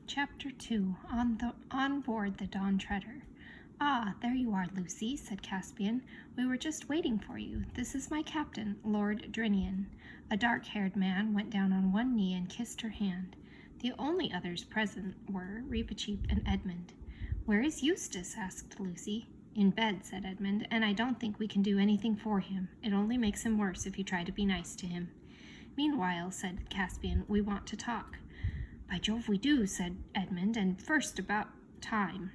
Chapter 2. On board the Dawn Treader. "Ah, there you are, Lucy," said Caspian. "We were just waiting for you. This is my captain, Lord Drinian." A dark-haired man went down on one knee and kissed her hand. The only others present were Reepicheep and Edmund. "Where is Eustace?" asked Lucy. "In bed," said Edmund, "and I don't think we can do anything for him. It only makes him worse if you try to be nice to him." "Meanwhile," said Caspian, "we want to talk." "By Jove, we do," said Edmund, "and first about time.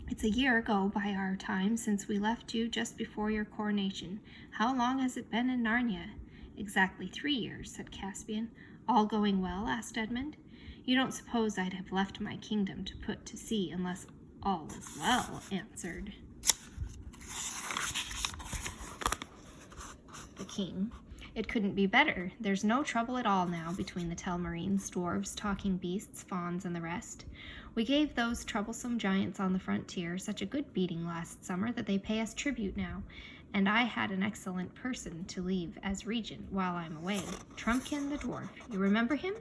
It's a year ago by our time since we left you just before your coronation. How long has it been in Narnia?" "Exactly 3 years," said Caspian. "All going well?" asked Edmund. "You don't suppose I'd have left my kingdom to put to sea unless all was well," answered the king. "It couldn't be better. There's no trouble at all now between the Telmarines, dwarves, talking beasts, fauns, and the rest. We gave those troublesome giants on the frontier such a good beating last summer that they pay us tribute now, and I had an excellent person to leave as regent while I'm away. Trumpkin the dwarf. You remember him?"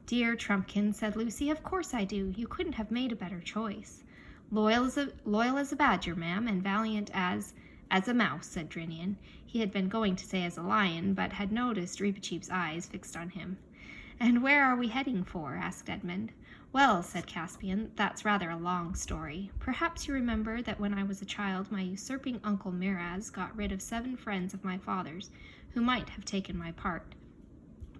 "Dear Trumpkin," said Lucy. "Of course I do. You couldn't have made a better choice." Loyal as a badger, ma'am, and valiant as a mouse," said Drinian. He had been going to say as a lion, but had noticed Reepicheep's eyes fixed on him. "And where are we heading for?" asked Edmund. "Well," said Caspian, "that's rather a long story. Perhaps you remember that when I was a child my usurping uncle Miraz got rid of 7 friends of my father's who might have taken my part,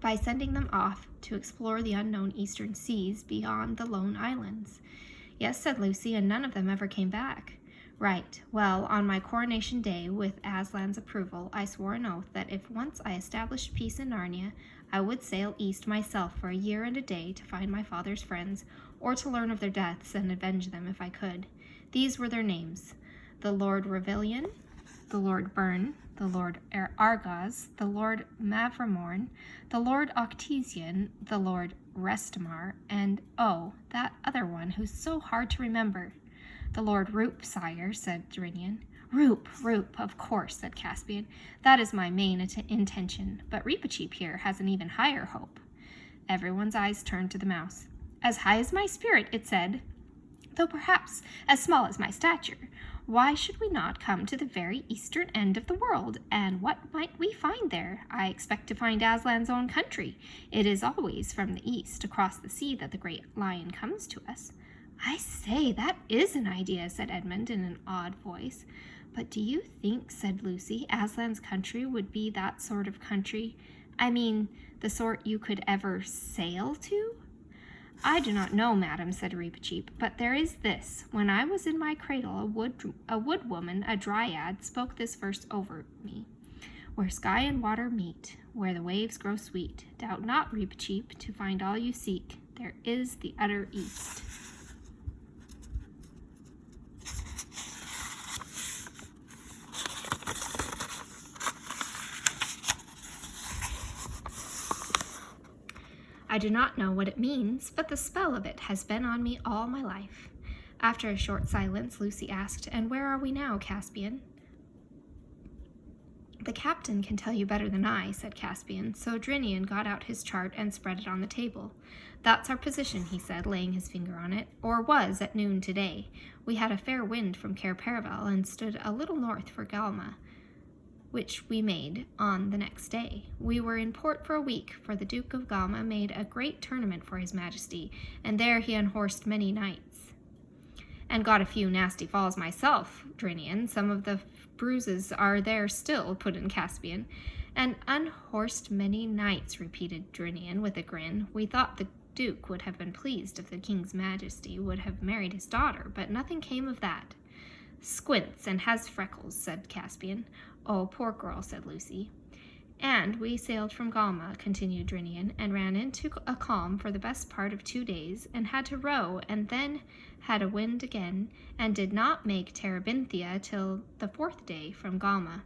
by sending them off to explore the unknown eastern seas beyond the lone islands." "Yes," said Lucy, "and none of them ever came back." "Right. Well, on my coronation day, with Aslan's approval, I swore an oath that if once I established peace in Narnia, I would sail east myself for a year and a day to find my father's friends, or to learn of their deaths and avenge them if I could. These were their names: the Lord Revilian, the Lord Byrne, the Lord Argos, the Lord Mavramorn, the Lord Octesian, the Lord Restamar, and, oh, that other one who's so hard to remember." "The Lord Roop, sire," said Drinian. Roop, of course," said Caspian. "That is my main intention, but Reepicheep here has an even higher hope." Everyone's eyes turned to the mouse. "As high as my spirit," it said, "though perhaps as small as my stature. Why should we not come to the very eastern end of the world, and what might we find there? I expect to find Aslan's own country. It is always from the east, across the sea, that the great lion comes to us." "I say, that is an idea," said Edmund in an odd voice. "But do you think," said Lucy, "Aslan's country would be that sort of country? I mean, the sort you could ever sail to?" "I do not know, madam," said Reepicheep, "but there is this. When I was in my cradle, a wood woman, a dryad, spoke this verse over me: 'Where sky and water meet, where the waves grow sweet, doubt not, Reepicheep, to find all you seek. There is the utter east.'" "I do not know what it means, but the spell of it has been on me all my life." After a short silence, Lucy asked, "And where are we now, Caspian?" "The captain can tell you better than I," said Caspian, so Drinian got out his chart and spread it on the table. "That's our position," he said, laying his finger on it, "or was at noon today. We had a fair wind from Cair Paravel and stood a little north for Galma, which we made on the next day. We were in port for a week, for the Duke of Galma made a great tournament for his majesty, and there he unhorsed many knights." "And got a few nasty falls myself, Drinian. Some of the bruises are there still," put in Caspian. "And unhorsed many knights," repeated Drinian with a grin. "We thought the Duke would have been pleased if the King's Majesty would have married his daughter, but nothing came of that." "Squints and has freckles," said Caspian. "Oh, poor girl," said Lucy. "And we sailed from Galma," continued Drinian, "and ran into a calm for the best part of 2 days, and had to row, and then had a wind again, and did not make Terebinthia till the 4th day from Galma.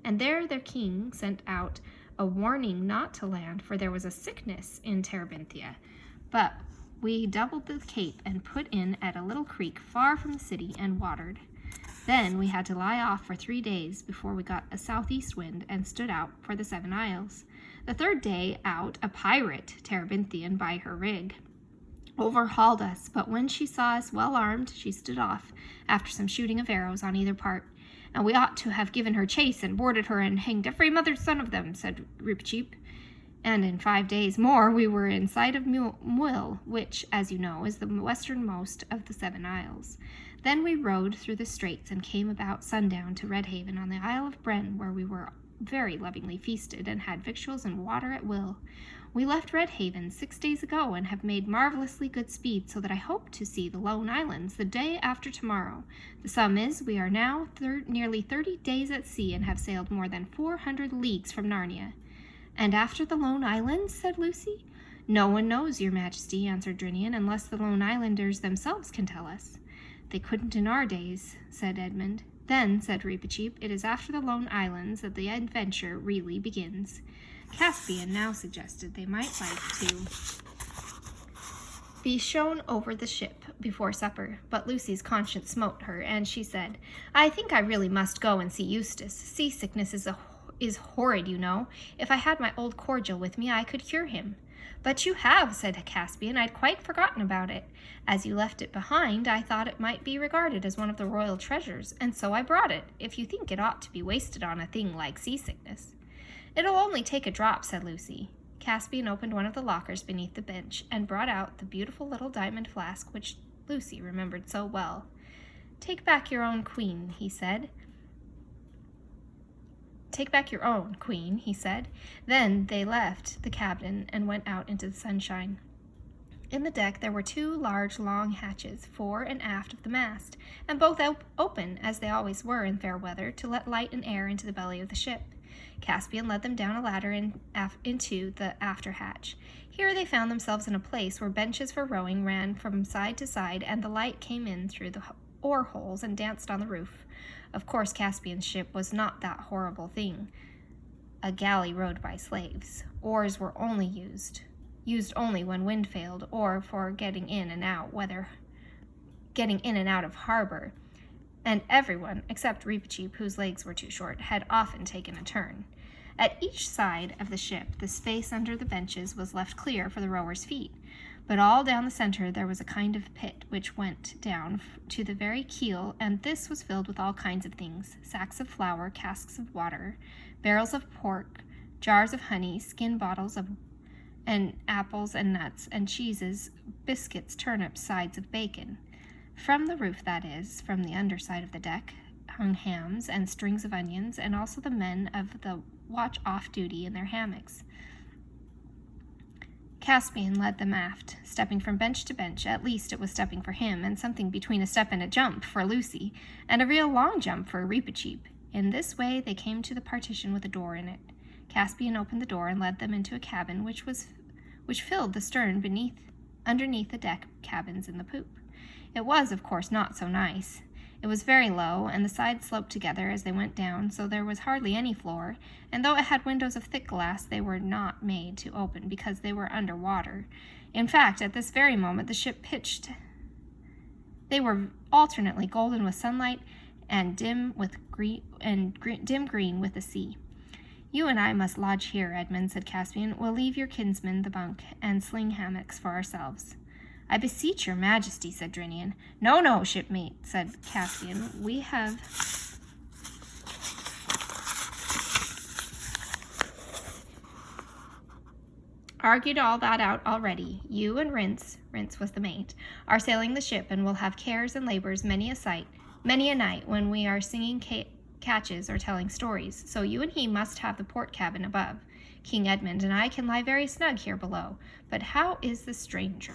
And there their king sent out a warning not to land, for there was a sickness in Terebinthia. But we doubled the cape and put in at a little creek far from the city and watered. Then we had to lie off for 3 days before we got a southeast wind and stood out for the 7 Isles. The 3rd day out, a pirate, Terebinthian by her rig, overhauled us, but when she saw us well armed, she stood off, after some shooting of arrows on either part. And we ought to have given her chase and boarded her and hanged every mother's son of them, said Reepicheep. And in 5 days more we were in sight of Muil, which, as you know, is the westernmost of the 7 isles. Then we rowed through the straits and came about sundown to Redhaven on the Isle of Bren, where we were very lovingly feasted and had victuals and water at will. We left Redhaven 6 days ago and have made marvelously good speed, so that I hope to see the Lone Islands the day after tomorrow. The sum is, we are now nearly 30 days at sea and have sailed more than 400 leagues from Narnia. And after the Lone Islands, said Lucy. No one knows, your majesty, answered Drinian, unless the Lone Islanders themselves can tell us. They couldn't in our days, said Edmund. Then, said Reepicheep, it is after the Lone Islands that the adventure really begins. Caspian now suggested they might like to be shown over the ship before supper, but Lucy's conscience smote her, and she said, I think I really must go and see Eustace. Seasickness is horrid, you know. If I had my old cordial with me, I could cure him. But you have, said Caspian. I'd quite forgotten about it. As you left it behind, I thought it might be regarded as one of the royal treasures, and so I brought it, if you think it ought to be wasted on a thing like seasickness. It'll only take a drop, said Lucy. Caspian opened one of the lockers beneath the bench and brought out the beautiful little diamond flask which Lucy remembered so well. Take back your own queen, he said. Take back your own, queen, he said. Then they left the cabin and went out into the sunshine. In the deck there were 2 large, long hatches, fore and aft of the mast, and both open, as they always were in fair weather, to let light and air into the belly of the ship. Caspian led them down a ladder into the after hatch. Here they found themselves in a place where benches for rowing ran from side to side, and the light came in through the oar holes and danced on the roof. Of course, Caspian's ship was not that horrible thing, a galley rowed by slaves. Oars were only used only when wind failed, or for getting in and out of harbor. And everyone, except Reepicheep, whose legs were too short, had often taken a turn. At each side of the ship, the space under the benches was left clear for the rowers' feet, but all down the center there was a kind of pit which went down to the very keel, and this was filled with all kinds of things: sacks of flour, casks of water, barrels of pork, jars of honey, skin bottles and apples and nuts and cheeses, biscuits, turnips, sides of bacon. From the roof, that is, from the underside of the deck, hung hams and strings of onions, and also the men of the watch off duty in their hammocks. Caspian led them aft, stepping from bench to bench. At least it was stepping for him, and something between a step and a jump for Lucy, and a real long jump for Reepicheep. In this way they came to the partition with a door in it. Caspian opened the door and led them into a cabin which filled the stern underneath the deck cabins in the poop. It was, of course, not so nice. It was very low, and the sides sloped together as they went down, so there was hardly any floor, and though it had windows of thick glass, they were not made to open because they were under water. In fact, at this very moment the ship pitched. They were alternately golden with sunlight and dim green with the sea. You and I must lodge here, Edmund, said Caspian. We'll leave your kinsmen the bunk and sling hammocks for ourselves. I beseech your majesty, said Drinian. No, shipmate, said Caspian. We have argued all that out already. You and Rince was the mate, are sailing the ship, and will have cares and labors many a night when we are singing catches or telling stories. So you and he must have the port cabin above. King Edmund and I can lie very snug here below. But how is the stranger?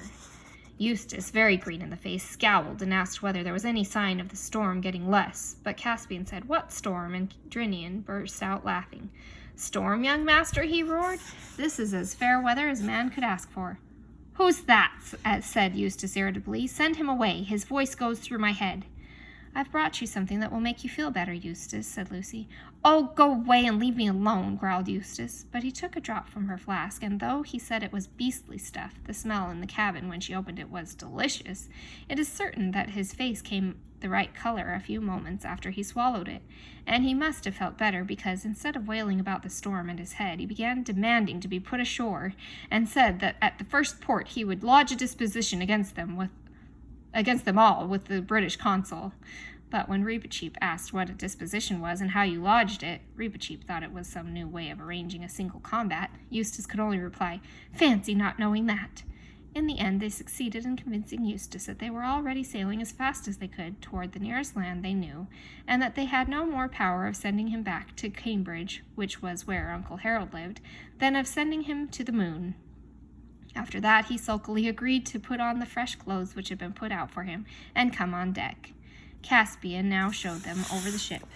Eustace, very green in the face, scowled and asked whether there was any sign of the storm getting less, but Caspian said, What storm? And Drinian burst out laughing. Storm, young master, he roared. This is as fair weather as man could ask for. Who's that? Said Eustace irritably. Send him away. His voice goes through my head. "I've brought you something that will make you feel better, Eustace," said Lucy. "Oh, go away and leave me alone," growled Eustace. But he took a drop from her flask, and though he said it was beastly stuff, the smell in the cabin when she opened it was delicious. It is certain that his face came the right color a few moments after he swallowed it, and he must have felt better because, instead of wailing about the storm and his head, he began demanding to be put ashore, and said that at the first port he would lodge a disposition against them all with the British consul. But when Reepicheep asked what a disposition was and how you lodged it, Reepicheep thought it was some new way of arranging a single combat. Eustace could only reply, "Fancy not knowing that." In the end, they succeeded in convincing Eustace that they were already sailing as fast as they could toward the nearest land they knew, and that they had no more power of sending him back to Cambridge, which was where Uncle Harold lived, than of sending him to the moon. After that, he sulkily agreed to put on the fresh clothes which had been put out for him and come on deck. Caspian now showed them over the ship.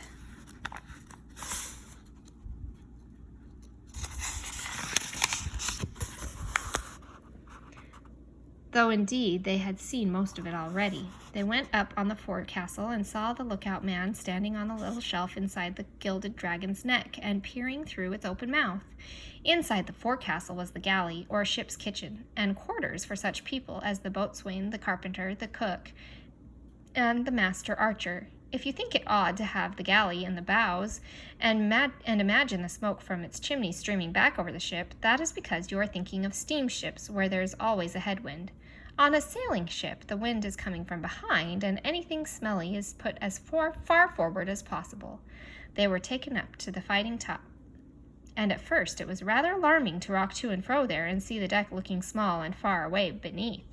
Though indeed they had seen most of it already. They went up on the forecastle and saw the lookout man standing on the little shelf inside the gilded dragon's neck and peering through its open mouth. Inside the forecastle was the galley, or ship's kitchen, and quarters for such people as the boatswain, the carpenter, the cook, and the master archer. If you think it odd to have the galley in the bows and imagine the smoke from its chimney streaming back over the ship, that is because you are thinking of steamships where there is always a headwind. On a sailing ship, the wind is coming from behind, and anything smelly is put as far forward as possible. They were taken up to the fighting top, and at first it was rather alarming to rock to and fro there and see the deck looking small and far away beneath.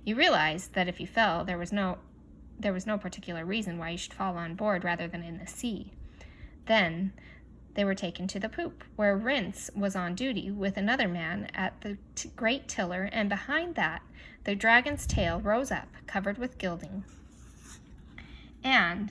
You realized that if you fell, there was no particular reason why you should fall on board rather than in the sea. Then they were taken to the poop, where Rince was on duty with another man at the great tiller, and behind that the dragon's tail rose up, covered with gilding. And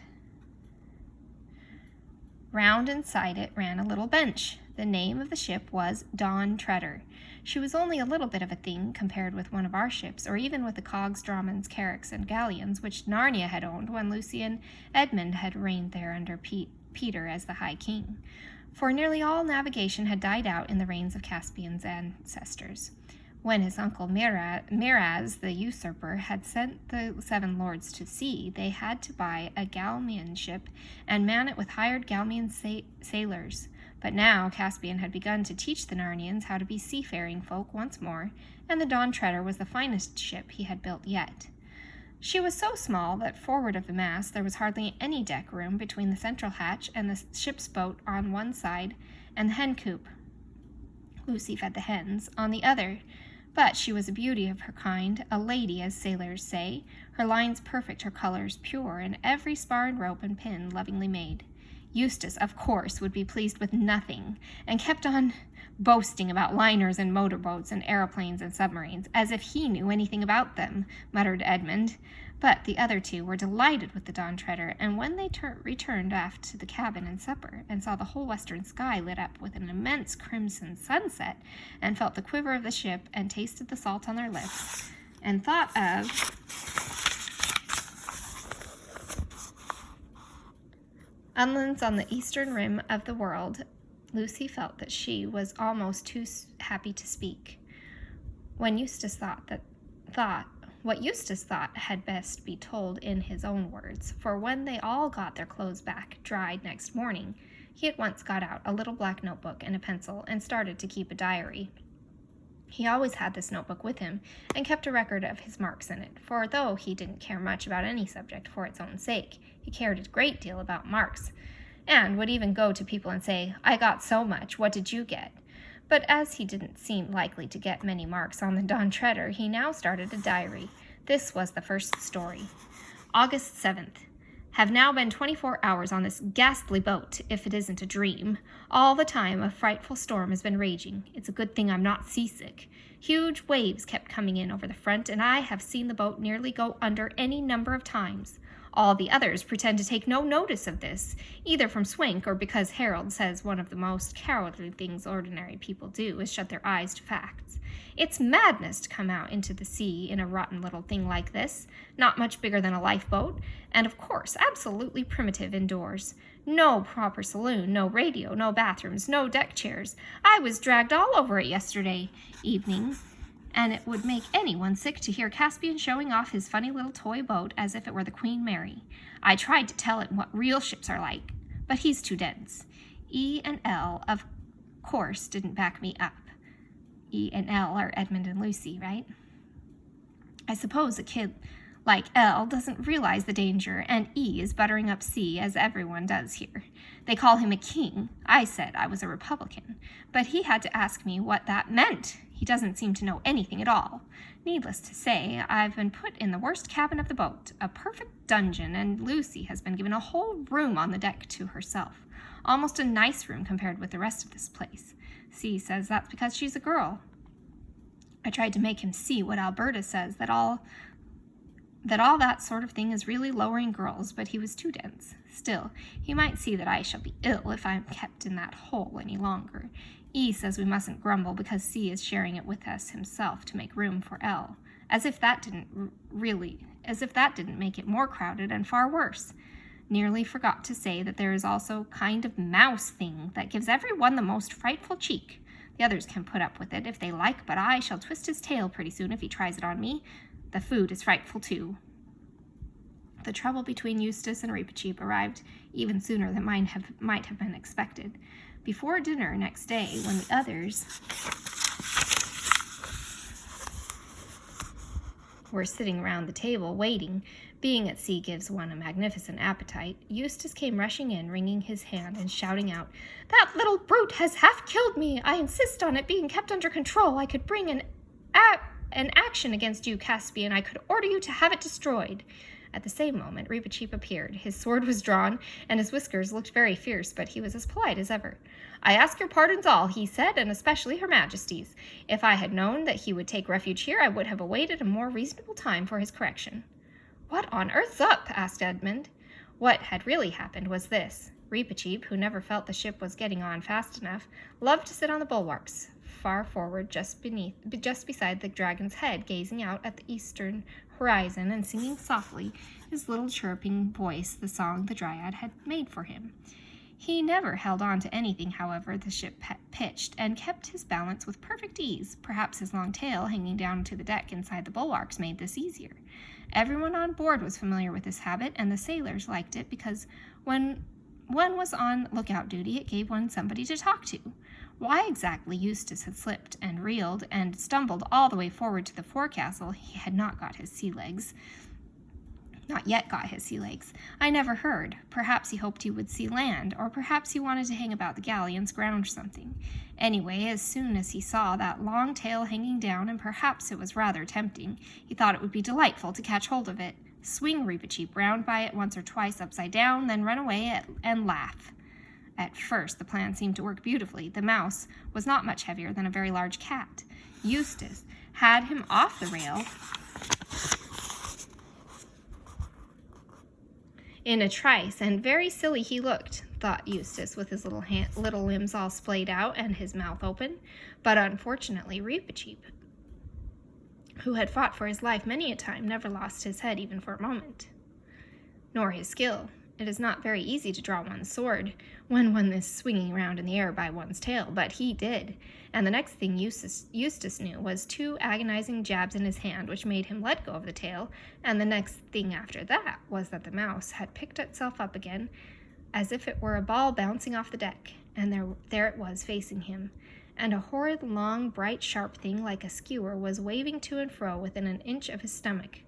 round inside it ran a little bench. The name of the ship was Dawn Treader. She was only a little bit of a thing compared with one of our ships, or even with the cogs, dromons, carracks, and galleons, which Narnia had owned when Lucy and Edmund had reigned there under Peter as the High King. For nearly all navigation had died out in the reigns of Caspian's ancestors. When his uncle Miraz, the usurper, had sent the 7 lords to sea, they had to buy a Galmian ship and man it with hired Galmian sailors. But now Caspian had begun to teach the Narnians how to be seafaring folk once more, and the Dawn Treader was the finest ship he had built yet. She was so small that forward of the mast there was hardly any deck room between the central hatch and the ship's boat on one side and the hen coop. Lucy fed the hens on the other. But she was a beauty of her kind, a lady, as sailors say, her lines perfect, her colors pure, and every spar and rope and pin lovingly made. Eustace, of course, would be pleased with nothing, and kept on boasting about liners and motorboats and aeroplanes and submarines, as if he knew anything about them, muttered Edmund. But the other two were delighted with the Dawn Treader, and when they returned aft to the cabin and supper, and saw the whole western sky lit up with an immense crimson sunset, and felt the quiver of the ship, and tasted the salt on their lips, and thought of Unlands on the eastern rim of the world, Lucy felt that she was almost too happy to speak. What Eustace thought had best be told in his own words, for when they all got their clothes back, dried next morning, he at once got out a little black notebook and a pencil and started to keep a diary. He always had this notebook with him and kept a record of his marks in it, for though he didn't care much about any subject for its own sake, he cared a great deal about marks, and would even go to people and say, "I got so much, what did you get?" But as he didn't seem likely to get many marks on the Dawn Treader, he now started a diary. This was the first story. August 7th. Have now been 24 hours on this ghastly boat, if it isn't a dream. All the time a frightful storm has been raging. It's a good thing I'm not seasick. Huge waves kept coming in over the front, and I have seen the boat nearly go under any number of times. All the others pretend to take no notice of this, either from Swink or because Harold says one of the most cowardly things ordinary people do is shut their eyes to facts. It's madness to come out into the sea in a rotten little thing like this, not much bigger than a lifeboat, and of course absolutely primitive indoors. No proper saloon, no radio, no bathrooms, no deck chairs. I was dragged all over it yesterday evening, and it would make anyone sick to hear Caspian showing off his funny little toy boat as if it were the Queen Mary. I tried to tell him what real ships are like, but he's too dense. E and L, of course, didn't back me up. E and L are Edmund and Lucy, right? I suppose a kid like L doesn't realize the danger, and E is buttering up C, as everyone does here. They call him a king. I said I was a Republican, but he had to ask me what that meant. He doesn't seem to know anything at all. Needless to say, I've been put in the worst cabin of the boat, a perfect dungeon, and Lucy has been given a whole room on the deck to herself. Almost a nice room compared with the rest of this place. C says that's because she's a girl. I tried to make him see what Alberta says, that all that sort of thing is really lowering girls, but he was too dense. Still, he might see that I shall be ill if I am kept in that hole any longer. E says we mustn't grumble because C is sharing it with us himself to make room for L, as if that didn't make it more crowded and far worse. Nearly forgot to say that there is also a kind of mouse thing that gives everyone the most frightful cheek. The others can put up with it if they like, but I shall twist his tail pretty soon if he tries it on me. The food is frightful, too. The trouble between Eustace and Reepicheep arrived even sooner than might have been expected. Before dinner next day, when the others were sitting around the table waiting, being at sea gives one a magnificent appetite, Eustace came rushing in, wringing his hand and shouting out, "That little brute has half killed me! I insist on it being kept under control. I could bring an action against you, Caspian. I could order you to have it destroyed." At the same moment, Reepicheep appeared. His sword was drawn, and his whiskers looked very fierce, but he was as polite as ever. "I ask your pardons all," he said, "and especially Her Majesty's. If I had known that he would take refuge here, I would have awaited a more reasonable time for his correction." "What on earth's up?" asked Edmund. What had really happened was this. Reepicheep, who never felt the ship was getting on fast enough, loved to sit on the bulwarks, far forward, just beside the dragon's head, gazing out at the eastern horizon and singing softly, his little chirping voice, the song the dryad had made for him. He never held on to anything, however, the ship pitched, and kept his balance with perfect ease. Perhaps his long tail hanging down to the deck inside the bulwarks made this easier. Everyone on board was familiar with this habit, and the sailors liked it because when one was on lookout duty, it gave one somebody to talk to. Why exactly Eustace had slipped and reeled and stumbled all the way forward to the forecastle, he had not yet got his sea legs. I never heard. Perhaps he hoped he would see land, or perhaps he wanted to hang about the galley and scrounge something. Anyway, as soon as he saw that long tail hanging down, and perhaps it was rather tempting, he thought it would be delightful to catch hold of it, swing Reepicheep round by it once or twice upside down, then run away and laugh. At first, the plan seemed to work beautifully. The mouse was not much heavier than a very large cat. Eustace had him off the rail in a trice, and very silly he looked, thought Eustace, with his little limbs all splayed out and his mouth open. But unfortunately, Reepicheep, who had fought for his life many a time, never lost his head even for a moment, nor his skill. It is not very easy to draw one's sword when one is swinging around in the air by one's tail, but he did, and the next thing Eustace knew was 2 agonizing jabs in his hand, which made him let go of the tail, and the next thing after that was that the mouse had picked itself up again as if it were a ball bouncing off the deck, and there it was facing him, and a horrid, long, bright, sharp thing like a skewer was waving to and fro within an inch of his stomach.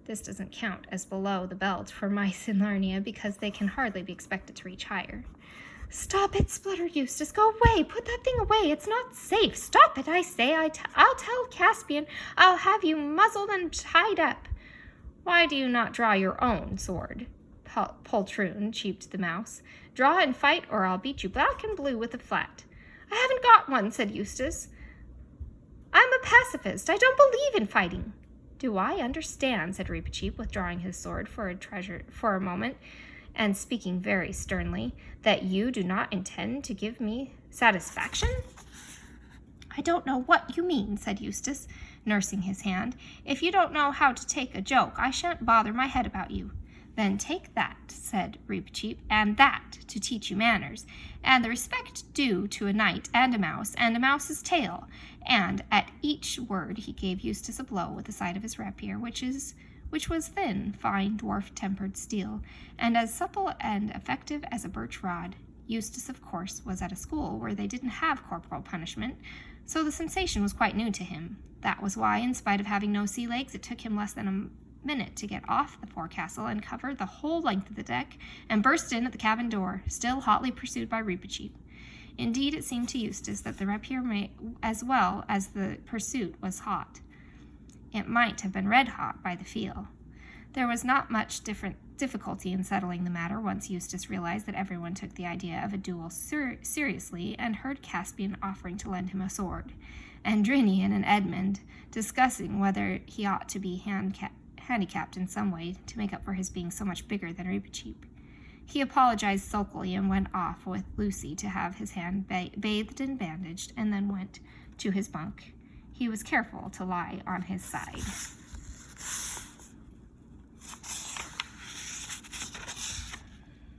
This doesn't count as below the belt for mice in Narnia because they can hardly be expected to reach higher. "Stop it," spluttered Eustace. "Go away. Put that thing away. It's not safe. Stop it, I say. I'll tell Caspian. I'll have you muzzled and tied up." "Why do you not draw your own sword, poltroon?" cheeped the mouse. "Draw and fight, or I'll beat you black and blue with a flat." "I haven't got one," said Eustace. "I'm a pacifist. I don't believe in fighting." "Do I understand," said Reepicheep, withdrawing his sword for a moment, and speaking very sternly, "that you do not intend to give me satisfaction?" "I don't know what you mean," said Eustace, nursing his hand. "If you don't know how to take a joke, I shan't bother my head about you." "Then take that," said Reepicheep, "and that, to teach you manners, and the respect due to a knight and a mouse's tail." And at each word he gave Eustace a blow with the side of his rapier, which was thin, fine, dwarf-tempered steel, and as supple and effective as a birch rod. Eustace, of course, was at a school where they didn't have corporal punishment, so the sensation was quite new to him. That was why, in spite of having no sea legs, it took him less than a minute to get off the forecastle and cover the whole length of the deck and burst in at the cabin door, still hotly pursued by Reepicheep. Indeed, it seemed to Eustace that the rapier as well as the pursuit was hot. It might have been red-hot by the feel. There was not much difficulty in settling the matter once Eustace realized that everyone took the idea of a duel seriously and heard Caspian offering to lend him a sword, and Drinian and Edmund discussing whether he ought to be handicapped in some way to make up for his being so much bigger than Reepicheep. He apologized sulkily and went off with Lucy to have his hand bathed and bandaged, and then went to his bunk. He was careful to lie on his side.